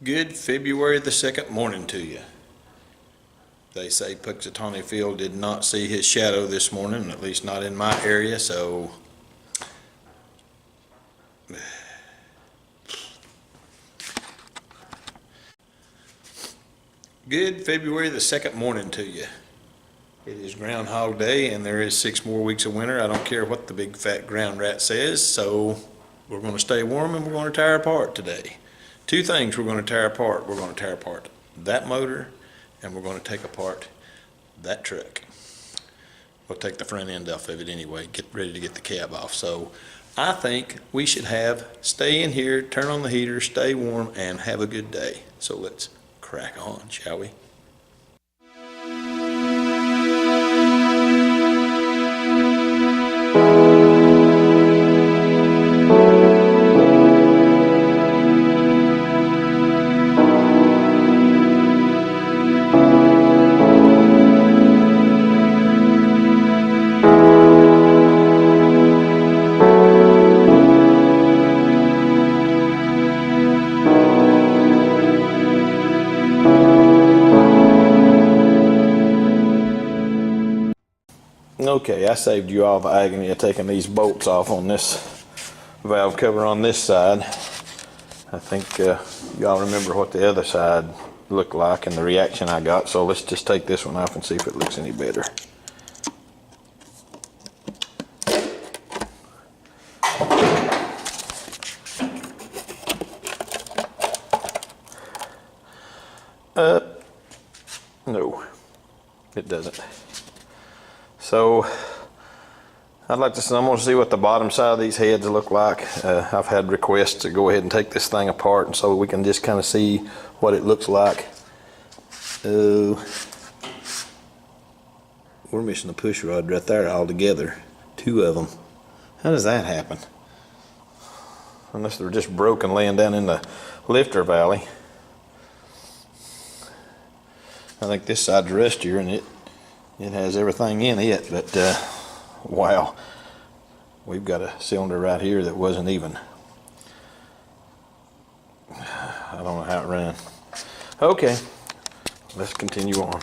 Good February the 2nd morning to you. They say Puxatawny Field did not see his shadow this morning, at least not in my area, so good February the 2nd morning to you. It is Groundhog Day and there is 6 more weeks of winter. I don't care what the big fat ground rat says, so we're going to stay warm and we're going to tear apart today. Two things we're going to tear apart. We're going to tear apart that motor and we're going to take apart that truck. We'll take the front end off of it anyway, get ready to get the cab off. So I think we should stay in here, turn on the heater, stay warm, and have a good day. So let's crack on, shall we? Okay, I saved you all the agony of taking these bolts off on this valve cover on this side. I think y'all remember what the other side looked like and the reaction I got, so let's just take this one off and see if it looks any better. No, it doesn't. So I'm going to see what the bottom side of these heads look like. I've had requests to go ahead and take this thing apart, and so we can just kind of see what it looks like. We're missing a push rod right there altogether. 2 of them. How does that happen? Unless they're just broken laying down in the lifter valley. I think this side's rustier and it has everything in it, but wow, we've got a cylinder right here that wasn't even. I don't know how it ran. Okay, let's continue on.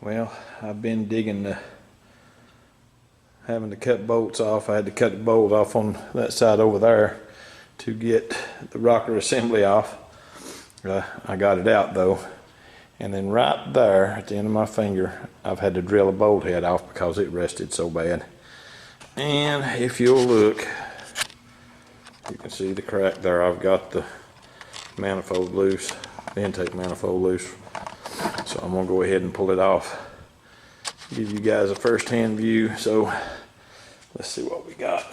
Well, I've been digging having to cut bolts off. I had to cut the bolt off on that side over there to get the rocker assembly off. I got it out though. And then right there at the end of my finger, I've had to drill a bolt head off because it rusted so bad. And if you'll look, you can see the crack there. I've got the manifold loose, the intake manifold loose. So I'm gonna go ahead and pull it off. Give you guys a first-hand view. So let's see what we got.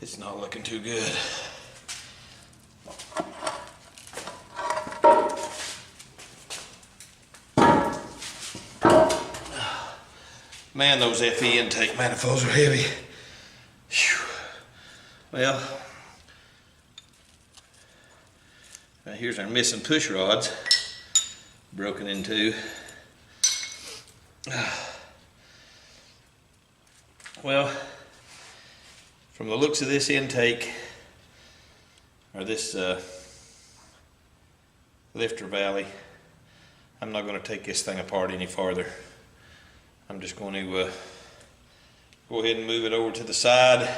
It's not looking too good. Man, those FE intake manifolds are heavy. Whew. Well, here's our missing push rods, broken in 2. Well, from the looks of this intake, or this lifter valley, I'm not going to take this thing apart any farther. I'm just going to go ahead and move it over to the side,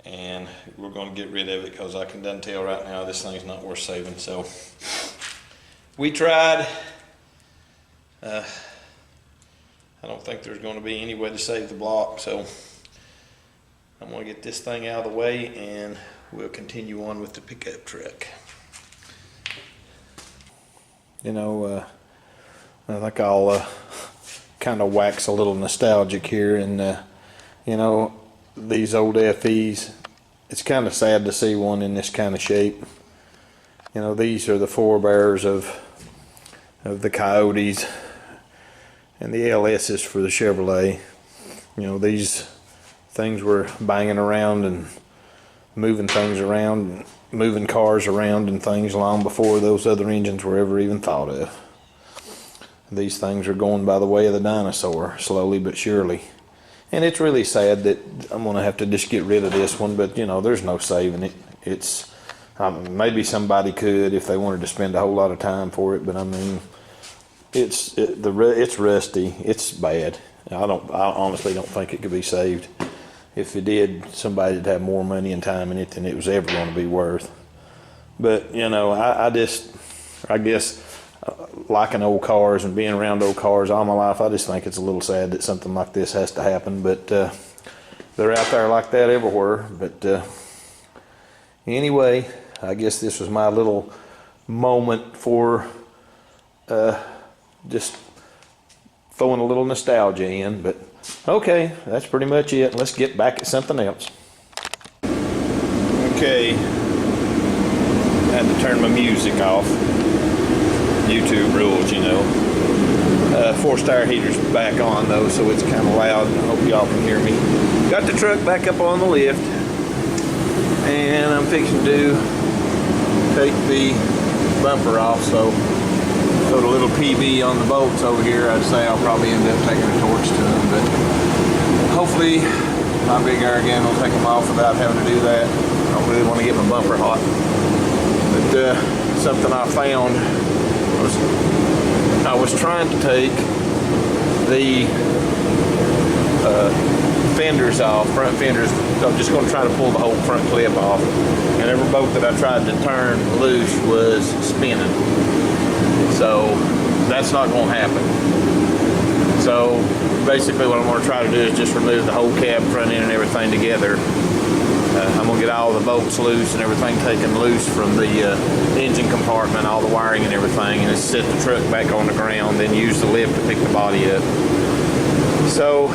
and we're going to get rid of it because I can done tell right now this thing's not worth saving. So we tried. I don't think there's going to be any way to save the block, so I'm going to get this thing out of the way and we'll continue on with the pickup truck. You know, I think I'll kind of wax a little nostalgic here, and you know, these old FEs it's kind of sad to see one in this kind of shape. You know, these are the forebears of the Coyotes and the LSs for the Chevrolet. You know, these things were banging around and moving things around, and moving cars around and things long before those other engines were ever even thought of. These things are going by the way of the dinosaur, slowly but surely. And it's really sad that I'm going to have to just get rid of this one, but you know, there's no saving it. It's maybe somebody could if they wanted to spend a whole lot of time for it, but I mean, it's rusty. It's bad. I honestly don't think it could be saved. If it did, somebody'd have more money and time in it than it was ever going to be worth. But you know, I guess liking old cars and being around old cars all my life, I just think it's a little sad that something like this has to happen. But they're out there like that everywhere. But anyway, I guess this was my little moment for just throwing a little nostalgia in. But okay, that's pretty much it. Let's get back at something else. Okay, I had to turn my music off. YouTube rules, you know. Forced air heater's back on though, so it's kind of loud. I hope y'all can hear me. Got the truck back up on the lift, and I'm fixing to take the bumper off. So the little PV on the bolts over here, I'd say I'll probably end up taking a torch to them, but hopefully my big air gun will take them off without having to do that. I don't really want to get my bumper hot. But something I found, I was trying to take the fenders off, front fenders. I'm just going to try to pull the whole front clip off, and every bolt that I tried to turn loose was spinning. So that's not going to happen. So basically what I'm going to try to do is just remove the whole cab, front end, and everything together. I'm going to get all the bolts loose and everything taken loose from the engine compartment, all the wiring and everything, and just set the truck back on the ground, then use the lift to pick the body up. So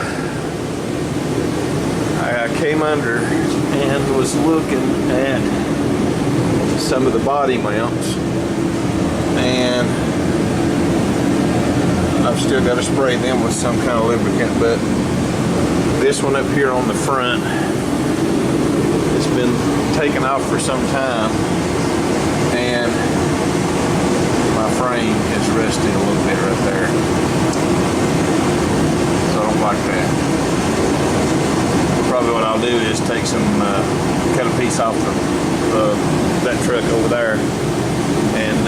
I came under and was looking at some of the body mounts, and I've still got to spray them with some kind of lubricant, but this one up here on the front, it's been taken off for some time, and my frame is rusty a little bit right there, so I don't like that. Probably what I'll do is take some, cut a piece off that truck over there, and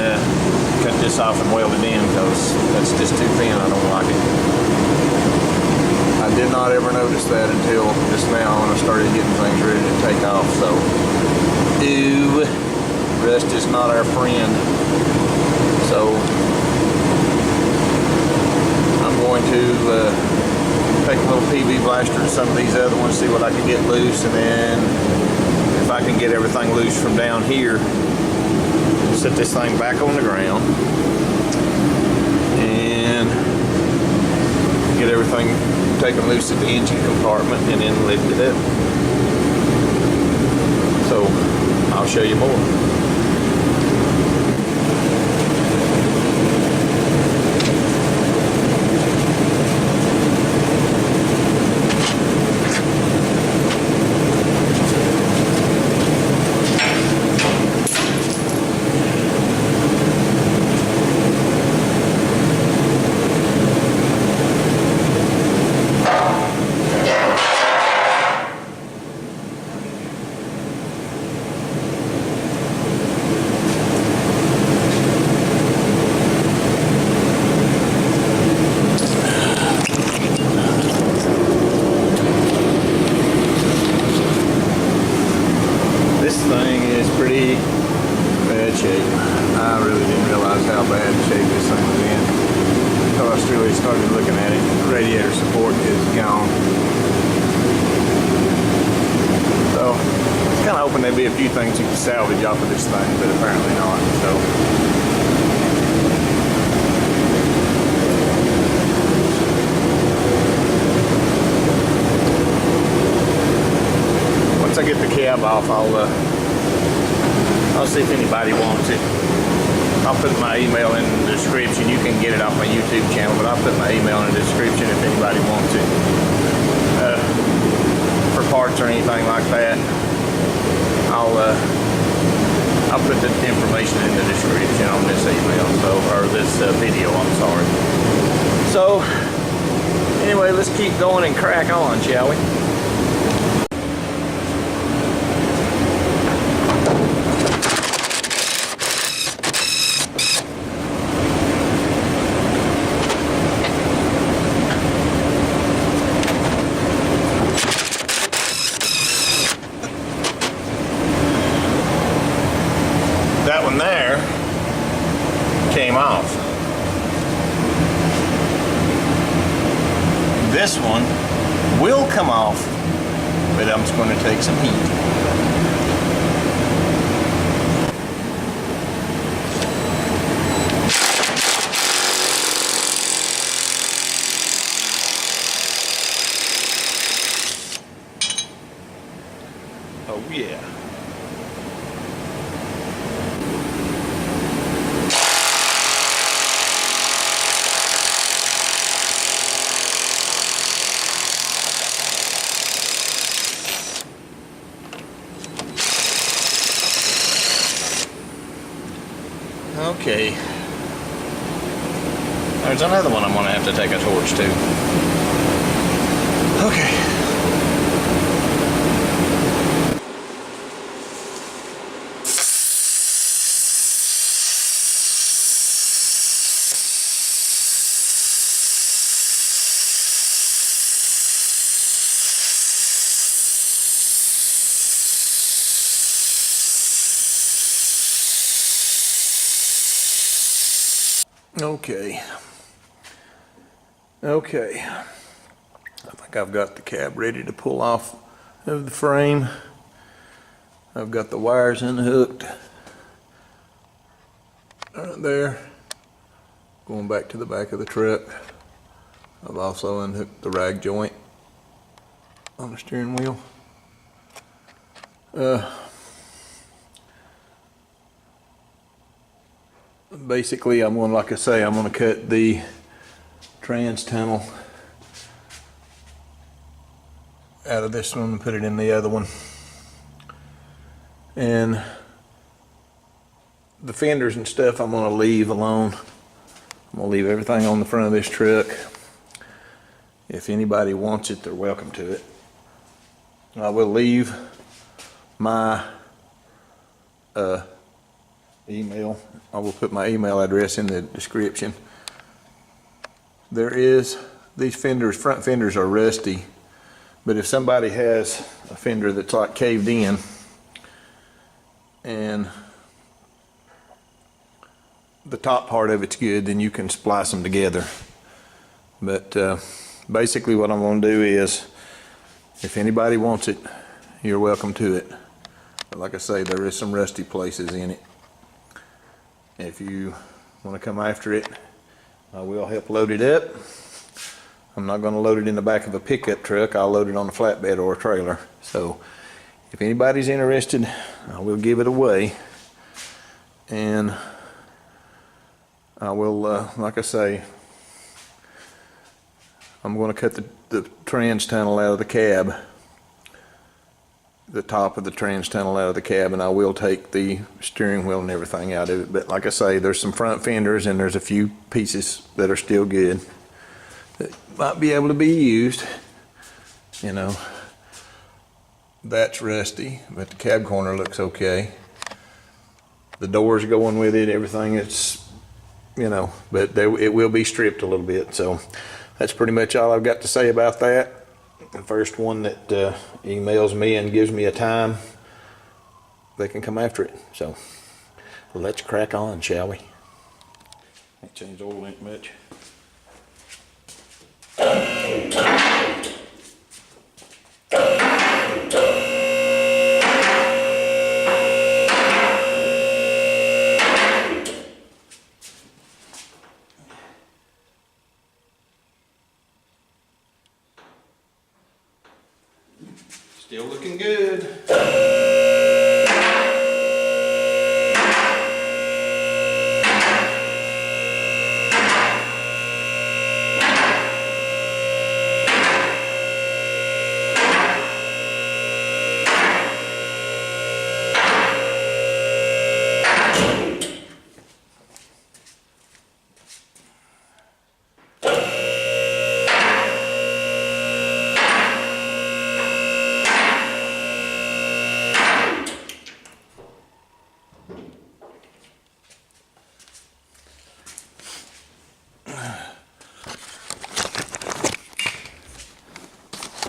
cut this off and weld it in, because that's just too thin. I don't like it. I did not ever notice that until just now when I started getting things ready to take off. So, ew, rust is not our friend. So, I'm going to take a little PV blaster to some of these other ones, see what I can get loose, and then if I can get everything loose from down here, set this thing back on the ground and get everything taken loose at the engine compartment and then lift it up. So I'll show you more. Started looking at it, radiator support is gone. So, I was kind of hoping there'd be a few things you could salvage off of this thing, but apparently not. So, once once I get the cab off, I'll see if anybody wants it. I'll put my email in the description. You can get it off my YouTube channel, but I'll put my email in the description if anybody wants it for parts or anything like that. I'll put the information in the description on this email, or this video. I'm sorry. So anyway, let's keep going and crack on, shall we? That one there came off. This one will come off, but I'm just going to take some heat. Oh yeah. Okay. There's another one I'm going to have to take a torch to. Okay. Okay, I think I've got the cab ready to pull off of the frame. I've got the wires unhooked right there, going back to the back of the truck. I've also unhooked the rag joint on the steering wheel. Basically, like I say, I'm going to cut the trans tunnel out of this one and put it in the other one. And the fenders and stuff I'm going to leave alone. I'm going to leave everything on the front of this truck. If anybody wants it, they're welcome to it. I will leave my email. I will put my email address in the description. These fenders, front fenders are rusty, but if somebody has a fender that's like caved in and the top part of it's good, then you can splice them together. But basically what I'm going to do is, if anybody wants it, you're welcome to it. But like I say, there is some rusty places in it. If you want to come after it, I will help load it up. I'm not going to load it in the back of a pickup truck. I'll load it on a flatbed or a trailer. So if anybody's interested, I will give it away. And I will, like I say, I'm going to cut the trans tunnel out of the cab, the top of the trans tunnel out of the cab, and I will take the steering wheel and everything out of it. But like I say, there's some front fenders and there's a few pieces that are still good that might be able to be used. You know, that's rusty, but the cab corner looks okay. The doors going with it, everything, it's, you know, but it will be stripped a little bit. So that's pretty much all I've got to say about that. The first one that emails me and gives me a time, they can come after it. So let's crack on, shall we? Ain't changed oil ain't much. Still looking good.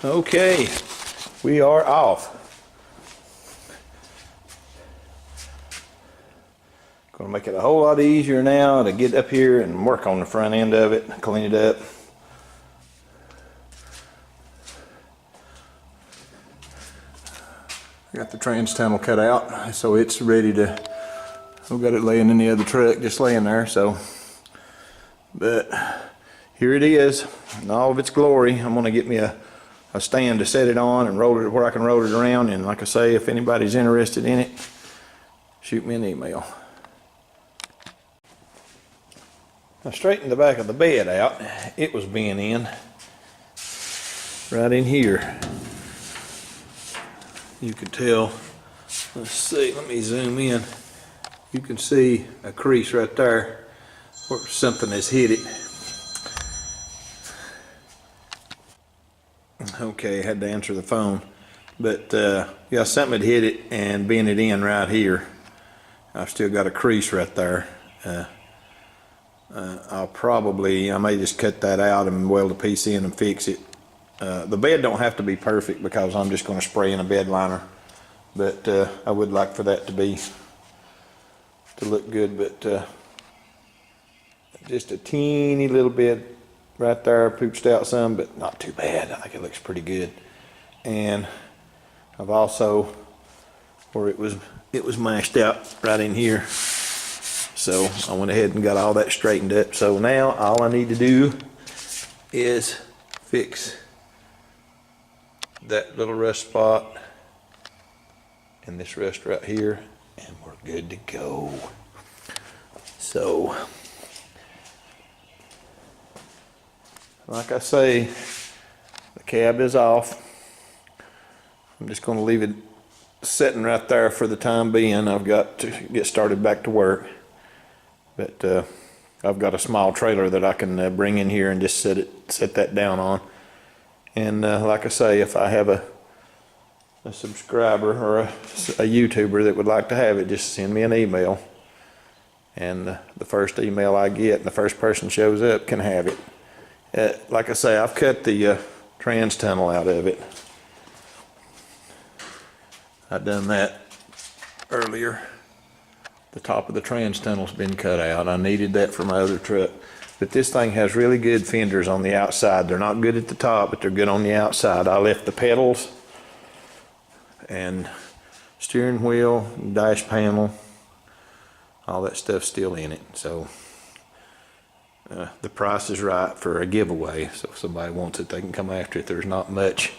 Okay, we are off. Gonna make it a whole lot easier now to get up here and work on the front end of it, clean it up. I got the trans tunnel cut out, so it's ready to, I've got it laying in the other truck, just laying there, so. But here it is, in all of its glory. I'm gonna get me a stand to set it on and roll it where I can roll it around. And like I say, if anybody's interested in it, shoot me an email. I straightened the back of the bed out. It was being in right in here. You can tell, let's see, let me zoom in. You can see a crease right there where something has hit it. Okay, I had to answer the phone. But yeah, something had hit it and bent it in right here. I've still got a crease right there. I may just cut that out and weld a piece in and fix it. The bed don't have to be perfect because I'm just going to spray in a bed liner, but I would like for that to look good. But just a teeny little bit right there, pooched out some, but not too bad. I think it looks pretty good. And I've also, where it was mashed out right in here. So I went ahead and got all that straightened up. So now all I need to do is fix that little rust spot and this rust right here, and we're good to go. So, like I say, the cab is off. I'm just going to leave it sitting right there for the time being. I've got to get started back to work. But I've got a small trailer that I can bring in here and just set that down on. And like I say, if I have a subscriber or a YouTuber that would like to have it, just send me an email. And the first email I get and the first person shows up can have it. Like I say, I've cut the trans tunnel out of it. I've done that earlier. The top of the trans tunnel's been cut out. I needed that for my other truck. But this thing has really good fenders on the outside. They're not good at the top, but they're good on the outside. I left the pedals and steering wheel, dash panel, all that stuff still in it. So the price is right for a giveaway. So if somebody wants it, they can come after it. There's not much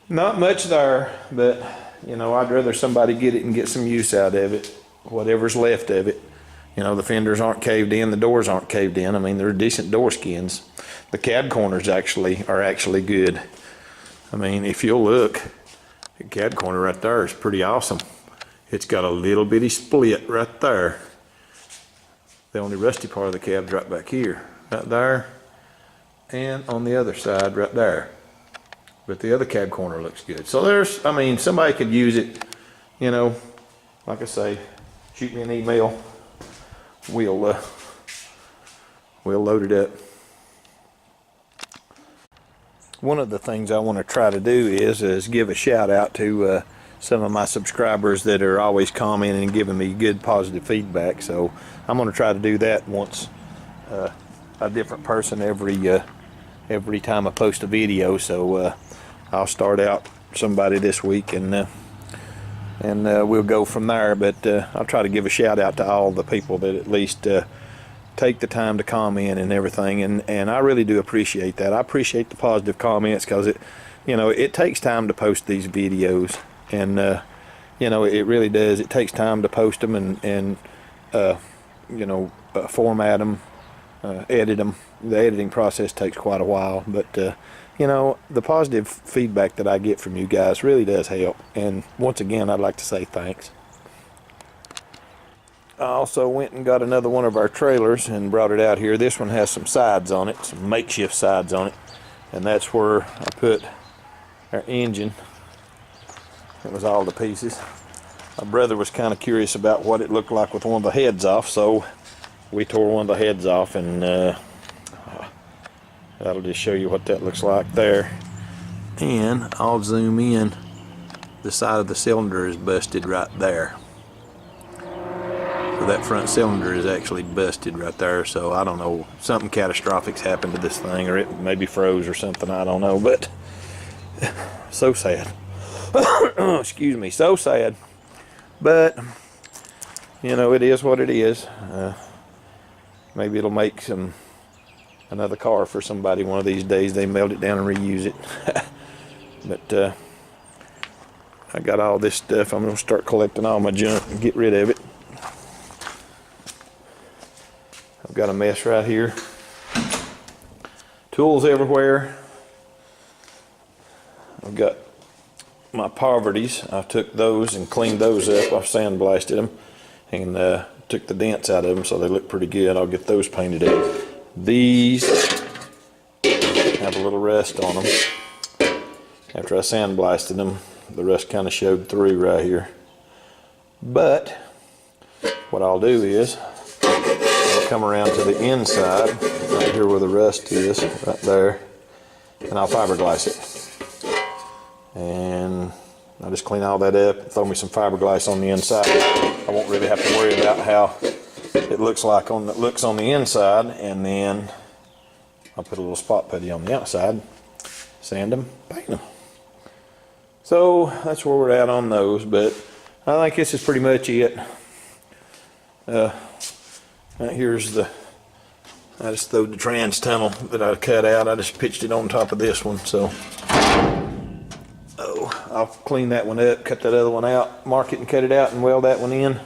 there, but you know, I'd rather somebody get it and get some use out of it. Whatever's left of it. You know, the fenders aren't caved in, the doors aren't caved in. I mean, they're decent door skins. The cab corners are actually good. I mean, if you'll look, the cab corner right there is pretty awesome. It's got a little bitty split right there. The only rusty part of the cab's right back here, right there, and on the other side right there. But the other cab corner looks good. So there's, I mean, somebody could use it, you know, like I say, shoot me an email. We'll load it up. One of the things I want to try to do is give a shout out to some of my subscribers that are always commenting and giving me good positive feedback. So I'm going to try to do that once a different person every time I post a video. So I'll start out somebody this week and we'll go from there. But I'll try to give a shout out to all the people that at least take the time to comment and everything, and I really do appreciate that. I appreciate the positive comments because it takes time to post these videos, and it really does. It takes time to post them and format them, edit them. The editing process takes quite a while, but the positive feedback that I get from you guys really does help. And once again, I'd like to say thanks. I also went and got another one of our trailers and brought it out here. This one has some sides on it, some makeshift sides on it, and that's where I put our engine. It was all to pieces. My brother was kind of curious about what it looked like with one of the heads off, so we tore one of the heads off, and that'll just show you what that looks like there. And I'll zoom in. The side of the cylinder is busted right there. So that front cylinder is actually busted right there. So I don't know, something catastrophic's happened to this thing, or it maybe froze or something, I don't know, but so sad. Excuse me, so sad. But you know, it is what it is. Maybe it'll make another car for somebody one of these days. They melt it down and reuse it. But I got all this stuff. I'm gonna start collecting all my junk and get rid of it. I've got a mess right here. Tools everywhere. I've got my poverties. I took those and cleaned those up. I've sandblasted them and took the dents out of them so they look pretty good. I'll get those painted up. These have a little rust on them. After I sandblasted them, the rust kind of showed through right here. But what I'll do is I'll come around to the inside, right here where the rust is, right there, and I'll fiberglass it. And I'll just clean all that up, throw me some fiberglass on the inside. I won't really have to worry about how it looks on the inside, and then I'll put a little spot putty on the outside, sand them, paint them. So that's where we're at on those, but I think this is pretty much it. Here's I just throwed the trans tunnel that I cut out. I just pitched it on top of this one, so I'll clean that one up, cut that other one out, mark it and cut it out, and weld that one in.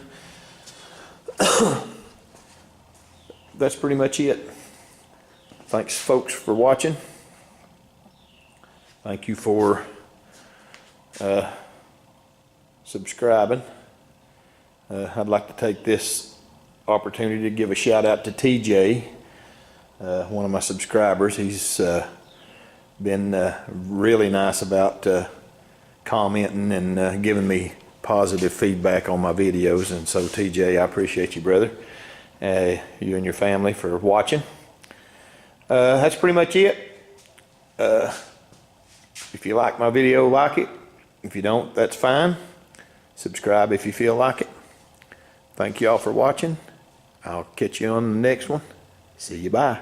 That's pretty much it. Thanks folks for watching. Thank you for subscribing. I'd like to take this opportunity to give a shout out to TJ, one of my subscribers. He's been really nice about commenting and giving me positive feedback on my videos, and so TJ, I appreciate you, brother, you and your family, for watching. That's pretty much it. If you like my video, like it. If you don't, that's fine. Subscribe if you feel like it. Thank you all for watching. I'll catch you on the next one. See you, bye.